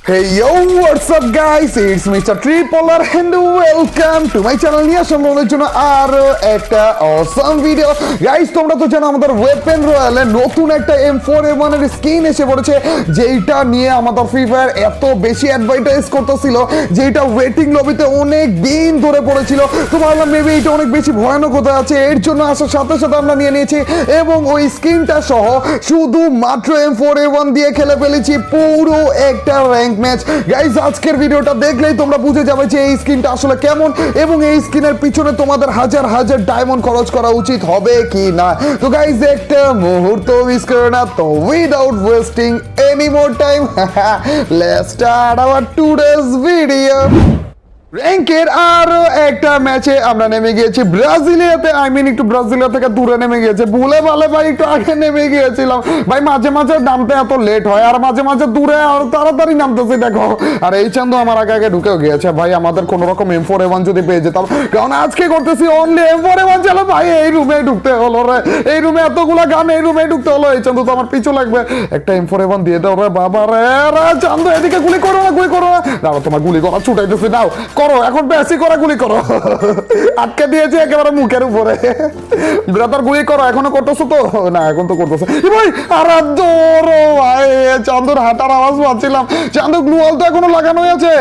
Hey yo, what's up guys? It's Mr. Tripolar and welcome to my channel নিয়ে সম্পূর্ণের জন্য আরো একটা awesome video. Guys তোমরা তো জানো আমাদের ওয়েপেন রয়্যালে নতুন একটা M4A1 এর স্কিন এসে পড়েছে, যেটা নিয়ে আমাদের ফ্রি ফায়ার এত বেশি অ্যাডভার্টাইজ করতেছিল, যেটা ওয়েটিং লবিতে অনেক দিন ধরে পড়েছিল। তো ভাবলাম মেবি এটা অনেক বেশি ভয়ানক হতে আছে, এর জন্য আসার সাথে সাথে আমরা নিয়ে নিয়েছি এবং ওই স্কিনটা সহ শুধু মাত্র M4A1 দিয়ে খেলে ফেলেছি পুরো একটা র্যাঙ্ক ম্যাচ। গাইস আজকের ভিডিওটা দেখলেই তোমরা বুঝে যাবে যে এই স্কিনটা আসলে কেমন এবং এই স্কিনের পিছনে তোমাদের হাজার হাজার ডায়মন্ড খরচ করা উচিত হবে কি না। তো গাইস একটা মুহূর্ত মিস করো না, তো without wasting any more time let's start our today's video. র্যাঙ্কের আরো একটা ম্যাচে আমরা নেমে গিয়েছি ব্রাজিলিয়াতে, একটু ব্রাজিলিয়া থেকে দূরে নেমে গিয়েছে, ভুলে ভালে ভাই একটু আগে নেমে গিয়েছিলাম ভাই। মাঝে মাঝে নামতে এত লেট হয় আর মাঝে মাঝে দূরে আর তাড়াতাড়ি নামতেছে দেখো। আর এই চান্দু আমার আগে আগে ঢুকেও গিয়েছে ভাই। আমাদের কোন রকম M4A1 যদি পেয়ে যেতাম, কারণ আজকে করতেছি অনলি M4A1। চলো ভাই এই রুমে ঢুকতে হলো রে, এই রুমে এতগুলা গান, এই রুমে ঢুকতে হলো। এই চান্দু তো আমার পিছু লাগবে, একটা M4A1 দিয়ে দাও রে বাবা রে। চান্দু এদিকে গুলি করো না, গুলি করো না, দাঁড়াও তোমার গুলি করা ছুটাইতেছি, দাও করো এখন, বেশি করে গুলি করো। আটকে দিয়েছে একেবারে মুখের উপরে। ব্রাদার গুলি করো, এখনো করতেছো তো না? এখন তো করতেছো ভাই। আর দৌড়ো ভাই, চান্দুর হাঁটার আওয়াজ পাচ্ছিলাম। চান্দু গ্লুয়াল তো এখনো লাগানো আছে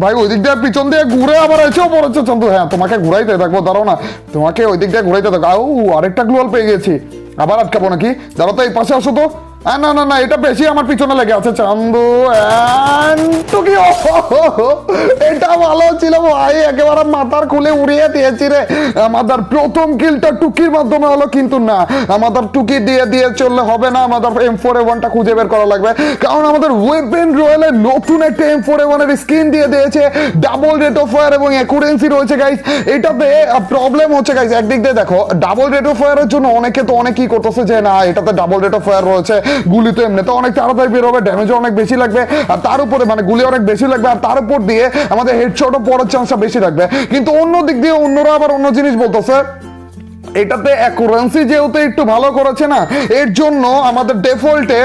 ভাই, ওই দিক দিয়ে পিছন দিয়ে ঘুরে আবার এসেও পড়েছে চান্দু। হ্যাঁ তোমাকে ঘুরাইতে থাকবো, দাঁড়াও না, তোমাকে ওই দিক দিয়ে ঘুরাইতে থাকবো। আরেকটা গ্লুয়াল পেয়ে গেছি, আবার আটকাবো নাকি? দাঁড়াও তো এই পাশে আসো তো। না না না, এটা বেশি আমার পিছনে লেগে আছে চান্দু। এটা ভালো ছিল ভাই, একেবারে মাথার খুলে উড়িয়ে দিয়েছি রে। আমাদের প্রথম কিলটা টুকির মাধ্যমে হলো, কিন্তু না, আমাদের টুকি দিয়ে দিয়ে চললে হবে না, আমাদের M4A1টা খুঁজে বের করা লাগবে। কারণ আমাদের ওয়েপেন রয়্যালে নতুন একটা M4A1 এর স্কিন দিয়ে দিয়েছে, ডাবল রেট অফ ফায়ার এবং অ্যাকুরেন্সি রয়েছে গাইস। এটাতে প্রবলেম হচ্ছে গাইস, একদিক দিয়ে দেখো ডাবল রেট অফ ফায়ারের জন্য অনেকে তো অনেক কি করতেছে যে না এটাতে ডাবল রেট অফ ফায়ার রয়েছে, গুলি তো এমনি তো অনেক তাড়াতাড়ি বের হবে, ড্যামেজও অনেক বেশি লাগবে, আর তার উপরে মানে গুলি অনেক বেশি লাগবে, আর তার উপর দিয়ে আমাদের হেডশটও পড়ার চান্সটা বেশি রাখবে। কিন্তু অন্য দিক দিয়ে অন্যরা আবার অন্য জিনিস বলতেছে, এটাতে অ্যাকুরেন্সি যেহেতু একটু ভালো করেছে না, এর জন্য আমাদের ডিফল্টে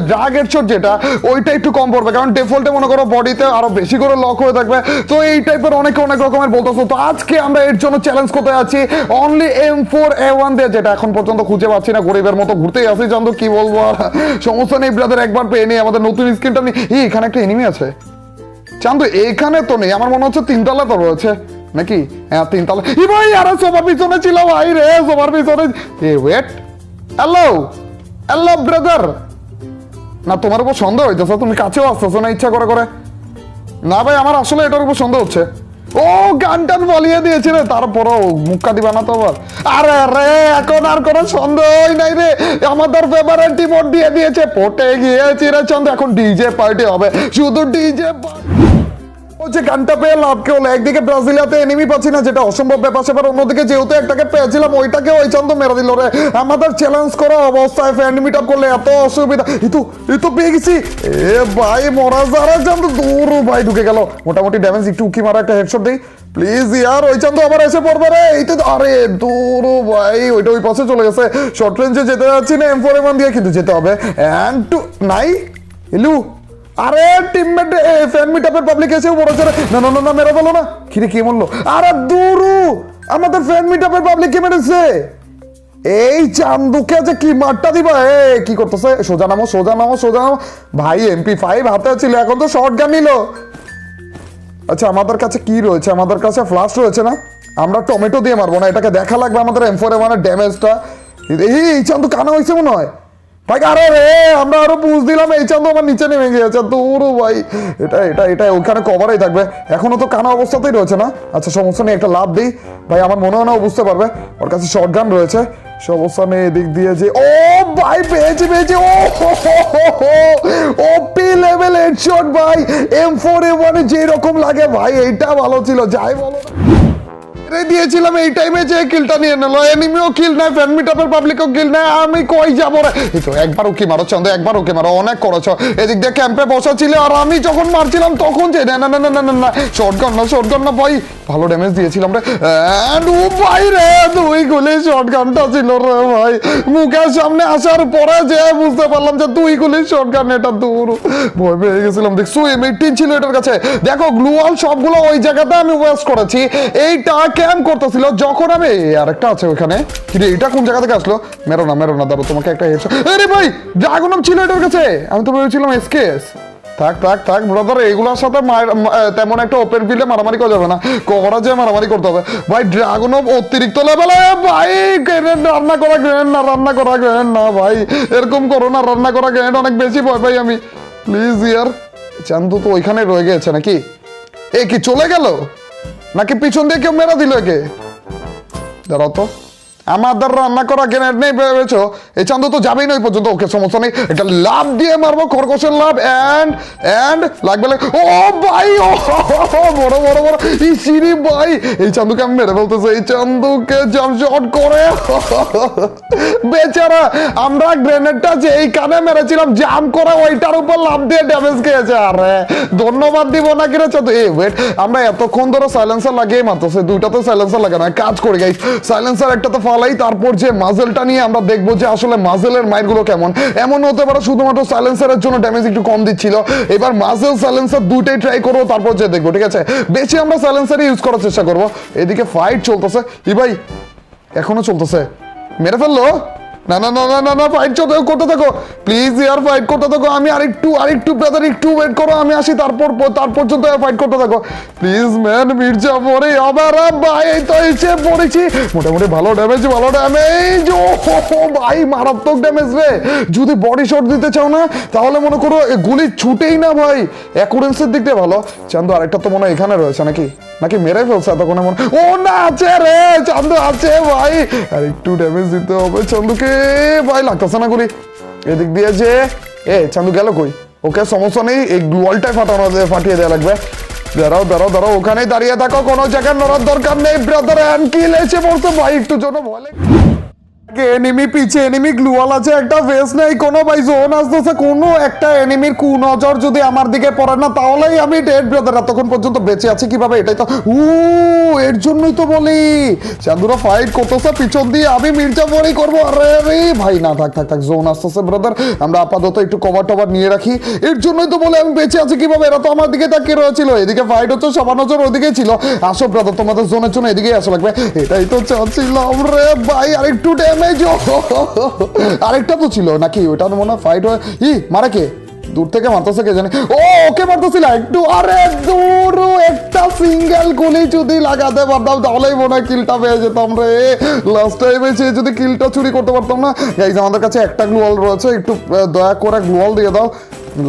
ড্রাগ হেডশট যেটা ওইটা একটু কম পড়বে, কারণ ডিফল্টে মনে করো বডিতে আরো বেশি করে লক হয়ে থাকবে। তো এই টাইপের অনেক অনেক রকমের বলতেছো। তো আজকে আমরা এর জন্য চ্যালেঞ্জ করতে যাচ্ছি অনলি M4A1 দিয়ে, যেটা এখন পর্যন্ত খুঁজে পাচ্ছি না, গরিবের মতো ঘুরতেই আসি জানো, কি বলবো আর। সমস্যা নেই ব্রাদার, একবার পেয়ে নিই আমাদের নতুন স্কিনটা নিই। এখানে একটা এনিমি আছে চান্দু, এখানে তো নেই, আমার মনে হচ্ছে তিনতলা তো রয়েছে নাকি? হ্যাঁ তিনতলা। ভাই আরে সোফার পিছনে ছিল ভাই রে, সোফার পিছনে। Wait, hello hello brother. না তোমার উপর সন্দেহ হইতেছে, তুমি কাছেও আসতেছো না ইচ্ছা করে করে। না ভাই আমার আসলে এটার উপর সন্দেহ হচ্ছে। ও গান টান বলিয়ে দিয়েছে রে, তারপরও মুক্কা দিবা না তো আবার? আরে রে এখন আর কোনো সন্দেহই নাই রে, আমাদের ফেভারিট টিমোট দিয়ে দিয়েছে, পটে গিয়েছি রে চন্দ্র। এখন ডিজে পার্টি হবে, শুধু ডিজে হচ্ছে। গানটা পেয়ে লাভ কে হলো, একদিকে ব্রাজিলিয়াতে এনিমি পাচ্ছি না, যেটা অসম্ভব ব্যাপার সেবার, অন্যদিকে যেহেতু একটাকে পেয়েছিলাম ওইটাকে ওই চন্দ্র মেরে দিল রে। আমাদের চ্যালেঞ্জ করা অবস্থায় ফ্রেন্ড মিট আপ করলে এত অসুবিধা। এই তো পেয়ে গেছি। এ ভাই মরা যারা চন্দ্র দূর ভাই ঢুকে গেল, মোটামুটি ড্যামেজ একটু উকি মারা, একটা হেডশট দেই প্লিজ ইয়ার। ওই চন্দ্র আবার এসে পড়বে রে, এই তো। আরে দূর ভাই, ওইটা ওই পাশে চলে গেছে। শর্ট রেঞ্জে যেতে যাচ্ছি না M4A1 দিয়ে, কিন্তু যেতে হবে। অ্যান্ড টু নাই এলু। আরে টিমমেট ফ্যান মিটআপের পাবলিক এসেও বলেছে রে। না না না মেরে বলো না, কিরে কি বললো? আরে দুরু আমাদের ফ্যান মিটআপের পাবলিক কে মেরেছে? এই চান্দুকে যে কি মারটা দিবা? কি করতেছে? সোজা নামো সোজা নামো সোজা নামো। ভাই MP5 হাতে ছিল, এখন তো শর্ট গান নিল। আচ্ছা আমাদের কাছে কি রয়েছে? আমাদের কাছে ফ্লাশ রয়েছে না, আমরা টমেটো দিয়ে মারবো না, এটাকে দেখা লাগবে আমাদের M4A1 এর ড্যামেজটা। এই চান্দু কানা হয়েছে মনে হয় ভাই। আরে রে আমরা আরো বুঝ দিলাম, এই চান্দু আমার নিচে নেমে গিয়েছে। দূর ভাই, এটা এটা এটা ওখানে কভারই থাকবে, এখনো তো কানা অবস্থাতেই রয়েছে না। আচ্ছা সমস্যা নেই, একটা লাভ দিই ভাই, আমার মনে হয় না ও বুঝতে পারবে, ওর কাছে শর্ট গান রয়েছে। সমস্যা নেই, এদিক দিয়ে যে ও ভাই পেয়েছি পেয়েছি। ও পি লেভেল হেডশট ভাই, M4A1 এ যেরকম লাগে ভাই, এইটা ভালো ছিল যাই বলো না। দিয়েছিলাম এই টাইমে যে কিলটা নিয়ে নিলো। এনিমিও কিল নাই, ফ্যান মিটআপের পাবলিকও কিল নাই, আমি কই যাব রে? এই তো একবার ওকে মারো চন্দ, একবার ওকে মারো, অনেক করেছো। এদিক দিয়ে ক্যাম্পে বসা ছিল আর আমি যখন মারছিলাম তখন যে না না না না না না শর্টগান না ভাই, ভালো ড্যামেজ দিয়েছিলাম রে। এন্ড ও ভাই রে, দুই গুলি শর্টগানটা ছিল রে ভাই। মুখের সামনে আসার পরে যে বুঝতে পারলাম যে দুই গুলি শর্টগান, এটা দূর ভয় পেয়ে গেছিলাম। দেখছো M18 ছিল এটার কাছে। দেখো গ্লুয়াল সবগুলো ওই জায়গাতে আমি ওয়েস্ট করেছি। এইটা ক্যাম্প করতেছিল যখন আমি আরেকটা আছে ওখানে। কিন্তু এটা কোন জায়গা থেকে আসলো? মেরো না দাঁড়ো, তোমাকে একটা হেডশট। আরে ভাই ড্রাগনম ছিল এটার কাছে, আমি তো ভেবেছিলাম এসকেস। থাক ব্রাদার, এগুলোর সাথে তেমন একটা ওপেন ফিল্ডে মারামারি করা যাবে না, করা যায় মারামারি করতে হবে ভাই। ড্রাগনম অতিরিক্ত লেভেলে ভাই, গ্রেনেড রান্না করা গ্রেনেড না ভাই, এরকম করো না। রান্না করা গ্রেনেড অনেক বেশি ভয় পাই আমি, প্লিজ ইয়ার। চান্দু তো ওইখানে রয়ে গেছে নাকি? এ কি চলে গেল নাকি পিছন দিয়ে কেউ মেরা দিল একে? দাঁড়াও তো, আমাদের রান্না করা গ্রেনেড নেই ভেবেছো? এই চান্দু তো যাবেই না ওই পর্যন্ত। ওকে সমস্যা নেই, একটা লাভ দিয়ে মারবো, খরগোশের লাভ। এন্ড লাগবে ও ভাই, ও বড় এই সিঁড়ি ভাই। এই চান্দুকে আমি মেরে ফেলতেছি, এই চান্দুকে জাম্প শট করে বেচারা। আমরা গ্রেনেডটা যে এই কানে মেরেছিলাম জাম্প করে ওইটার উপর লাভ দিয়ে ড্যামেজ খেয়েছে। আরে ধন্যবাদ দিব না কিরে চান্দু। এই ওয়েট, আমরা এতক্ষণ ধরে সাইলেন্সার লাগিয়ে মারতেছে, দুইটাতে সাইলেন্সার লাগানো কাজ করে গাইস। সাইলেন্সার একটা তো ফালাই, তারপর যে মাজেলটা নিয়ে আমরা দেখবো যে আসলে মাজেলের মাইরগুলো কেমন। এমন হতে পারে শুধুমাত্র সাইলেন্সারের জন্য ড্যামেজ একটু কম দিচ্ছিল। এবার মাজেল সাইলেন্সার দুইটাই ট্রাই করবো, তারপর যে দেখবো। ঠিক আছে, বেশি আমরা সাইলেন্সারই ইউজ করার চেষ্টা করবো। এদিকে ফাইট চলতেছে। ই ভাই এখনো চলতেছে, মেরে ফেললো? না ফাইট করতে থাকো প্লিজ ইয়ার, ফাইট করতে থাকো। আমি আরেকটু ব্রাদার একটু ওয়েট করো, আমি আসি, তার পর্যন্ত ফাইট করতে থাকো প্লিজ ম্যান। মির্জা পরে আবার ভাই, এই তো এসে পড়েছি। মোটামুটি ভালো ড্যামেজ ও ভাই, মারাত্মক ড্যামেজ রে। যদি বডি শট দিতে চাও না তাহলে মনে করো গুলি ছুটেই না ভাই, অ্যাকুরেন্সির দিক দিয়ে ভালো। চান্দু আরেকটা তো মনে হয় এখানে রয়েছে নাকি মেরে ফেলছে এতক্ষণে মনে। ও না, আছে রে চান্দু, আছে ভাই। আর একটু ড্যামেজ দিতে হবে চান্দুকে ভাই, লাগতেছে না গুলি। এদিক দিয়ে যে চান্দু গেল কই? ওকে সমস্যা নেই, এই গ্লুয়ালটাই ফাটিয়ে দেওয়া লাগবে। দাঁড়াও, ওখানেই দাঁড়িয়ে থাকো, কোনো জায়গায় নড়ার দরকার নেই ব্রাদার। এন্ড কিল এসে পড়ছে ভাই, একটু জন্য ভয় লাগে। এনিমি পিছে, এনিমি গ্লুয়াল আছে, একটা ফেস নেই কোনো ভাই। জোন আসতেছে, কোনো একটা এনিমির কুনজর যদি আমার দিকে পড়ে না তাহলেই আমি ডেড ব্রাদার। তখন পর্যন্ত বেঁচে আছে কিভাবে? এটাই তো এর জন্যই তো বলি চান্দুরা ফাইট করতেছে পিছন দিয়ে, আমি মির্জা পরেই করবো। আরে ভাই না, থাক জোন আসতেছে ব্রাদার, আমরা আপাতত একটু কভার নিয়ে রাখি। এর জন্যই তো বলে আমি বেঁচে আছি কিভাবে, এরা তো আমার দিকে তাকিয়ে রয়েছিল। এদিকে ফাইট হচ্ছে, সবার নজর ওদিকেই ছিল। আসো ব্রাদার, তোমাদের জোনের জন্য এদিকেই আসা লাগবে, এটাই তো চাচ্ছিলাম রে ভাই। আরেকটু আরেকটা তো ছিল নাকি? ওইটা মনে হয় ফাইট হয়। মারে কে? দূর থেকে মারতেছে কে জানে। ওকে মারতেছিল একটু। আরে দূর, একটা সিঙ্গেল গুলি যদি লাগাতে পারতাম তাহলেই মনে হয় কিলটা পেয়ে যেতাম রে। লাস্ট টাইমে যদি কিলটা চুরি করতে পারতাম না। গাইস আমাদের কাছে একটা গ্লুয়াল রয়েছে, একটু দয়া করে গ্লুয়াল দিয়ে দাও।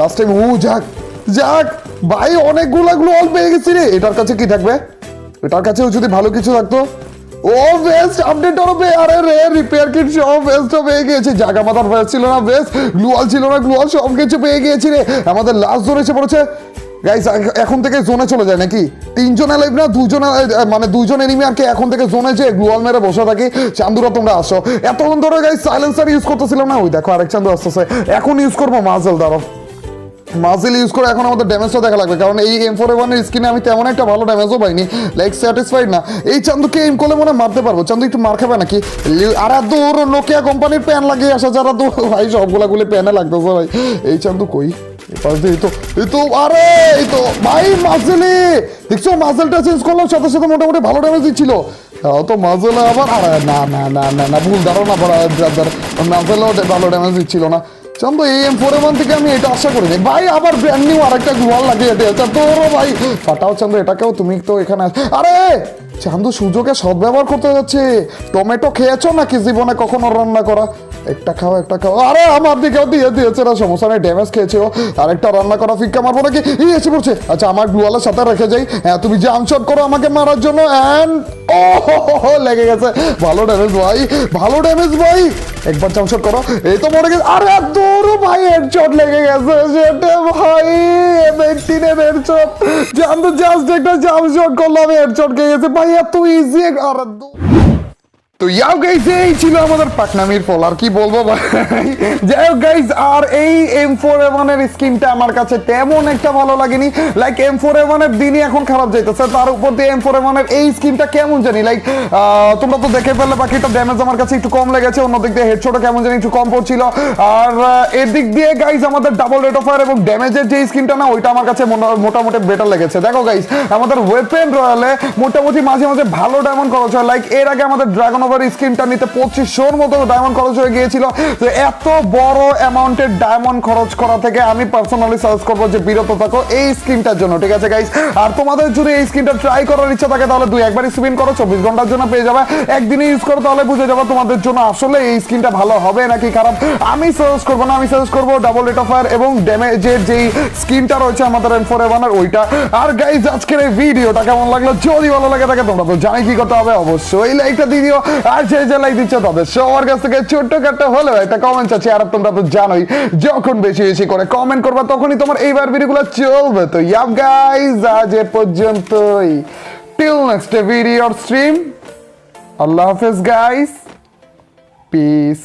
লাস্ট টাইম যাক ভাই, অনেকগুলো গ্লুয়াল পেয়ে গেছি রে। এটার কাছে কি থাকবে? এটার কাছেও যদি ভালো কিছু থাকতো। বেস্ট আপডেট হবে। আরে রে, রিপেয়ার কিট সব বেস্ট পেয়ে গিয়েছি। জায়গা মাথার বেস্ট ছিল না, বেস্ট গ্লুয়াল ছিল না, গ্লুয়াল সব কিছু পেয়ে গিয়েছি রে। আমাদের লাস্ট জোন এসে পড়েছে গাইস। এখন থেকে জোনে চলে যায় নাকি? 3 জন লাইভ না, 2 জন, মানে 2 জন এনিমি আর কি। এখন থেকে জোনে যে গ্লুয়াল মেরে বসে থাকি। চান্দুরা তোমরা আসো। এতক্ষণ ধরে গাইস সাইলেন্সার ইউজ করতেছিলাম না, ওই দেখো আরেক চান্দু আসতেছে। এখন ইউজ করবো মাজেল। দাঁড়াও, মাজেল ইউজ করে এখন আমাদের ড্যামেজটা দেখা লাগবে, কারণ এই M4A1 এর স্কিনে আমি তেমন একটা ভালো ড্যামেজও পাইনি, লাইক স্যাটিসফাইড না। এই চান্দুকে এম করলে মনে মারতে পারবো। চান্দু একটু মার খাবে নাকি? আর দূর, নোকিয়া কোম্পানির প্যান লাগিয়ে আসা যারা দূর ভাই, সবগুলা গুলি প্যানে লাগতেছে ভাই। এই চান্দু কই? আরে এই তো ভাই মাজেলি, দেখছো মাজেলটা চেঞ্জ করলাম সাথে সাথে মোটামুটি ভালো ড্যামেজ দিচ্ছিল। তো মাজেলে আবার না ভুল ধারণা ব্রাদার, মাজেলও ভালো ড্যামেজ দিচ্ছিল না। চান্দু এই M4A1 থেকে আমি এটা আশা করিনি ভাই। আবার ব্র্যান্ড নিউ আরেকটা গ্লুয়াল লাগিয়ে দিয়েছে তোরও ভাই। ফাটাও চান্দু এটাকেও, তুমি তো এখানে। আরে চান্দু সুযোগে সদ্ব্যবহার করতে যাচ্ছে। টমেটো খেয়েছো নাকি জীবনে কখনো রান্না করা? একটা খাও। আরে আমার দিকেও দিয়েছে না, সমস্যা নেই, ড্যামেজ খেয়েছো। আরেকটা রান্না করা ফিক্কা মারবো নাকি? এসে পড়ছে। আচ্ছা আমার গ্লুয়ালের সাথে রেখে যাই। হ্যাঁ তুমি জাম্প শট করো আমাকে মারার জন্য। এন্ড লেগে গেছে। ভালো ড্যামেজ ভাই। একবার জাম্প শট করো, এই তো মরে গেছে। আরে দূর ভাই, হেডশট লেগে গেছে সেটা ভাই। 18 এর হেডশট জানতো জাস্ট একটা জাম্প শট করলাম হেডশট খেয়ে গেছে ভাই এত ইজি আর তো ইয়াও গাইস এই ছিল আমাদের পাকনামির ফল আর কি বলবো ভাই যাই হোক গাইস আর এই M4A1 এর স্কিনটা আমার কাছে তেমন একটা ভালো লাগেনি লাইক M4A1 এর দিনই এখন খারাপ যাইতেছে তার উপর দিয়ে M4A1 এর এই স্কিনটা কেমন জানি লাইক তোমরা তো দেখে ফেললে বাকিটা ড্যামেজ আমার কাছে একটু কম লেগেছে অন্যদিক দিয়ে হেডশটও কেমন জানি একটু কম পড়ছিল আর এর দিক দিয়ে গাইস আমাদের ডাবল রেট অফ ফায়ার এবং ড্যামেজের যে স্কিনটা না ওইটা আমার কাছে মোটামুটি বেটার লেগেছে দেখো গাইস আমাদের ওয়েপেন রয়্যালে মোটামুটি মাঝে মাঝে ভালো ডায়মন্ড খরচ হয় লাইক এর আগে আমাদের ড্রাগন স্ক্রিনটা নিতে 2500 মতো ডায়মন্ড খরচ হয়ে গিয়েছিল তো এত বড় অ্যামাউন্টের ডায়মন্ড খরচ করা থেকে আমি পার্সোনালি সাজেস্ট করবো যে বিরত থাকো এই স্ক্রিনটার জন্য ঠিক আছে গাইস আর তোমাদের যদি এই স্ক্রিনটা ট্রাই করার ইচ্ছা থাকে তাহলে একবারই স্পিন করো 24 ঘন্টার জন্য পেয়ে যাবে একদিনই ইউজ করো তাহলে বুঝে যাবে তোমাদের জন্য আসলে এই স্ক্রিনটা ভালো হবে নাকি খারাপ আমি সাজেস্ট করবো না আমি সাজেস্ট করবো ডাবল রেট অফ ফায়ার এবং ড্যামেজের যেই স্ক্রিনটা রয়েছে আমাদের M4A1 এর ওইটা আর গাইস আজকের এই ভিডিওটা কেমন লাগলো যদি ভালো লাগে থাকে তোমরা তো জানি কি করতে হবে অবশ্যই লাইকটা দিয়ে দিও আর যে লাইক দিচ্ছে তাদের সবার কাছ থেকে ছোট্ট কাটটা হলেও একটা কমেন্ট আছে আর তোমরা তো জানোই যখন বেশি বেশি করে কমেন্ট করবা তখনই তোমার এইবার ভিডিওগুলো চলবে তো ইয়াপ গাইস আজ এ পর্যন্তই টিল নেক্সট ভিডিও স্ট্রিম আল্লাহ হাফেজ গাইস পিস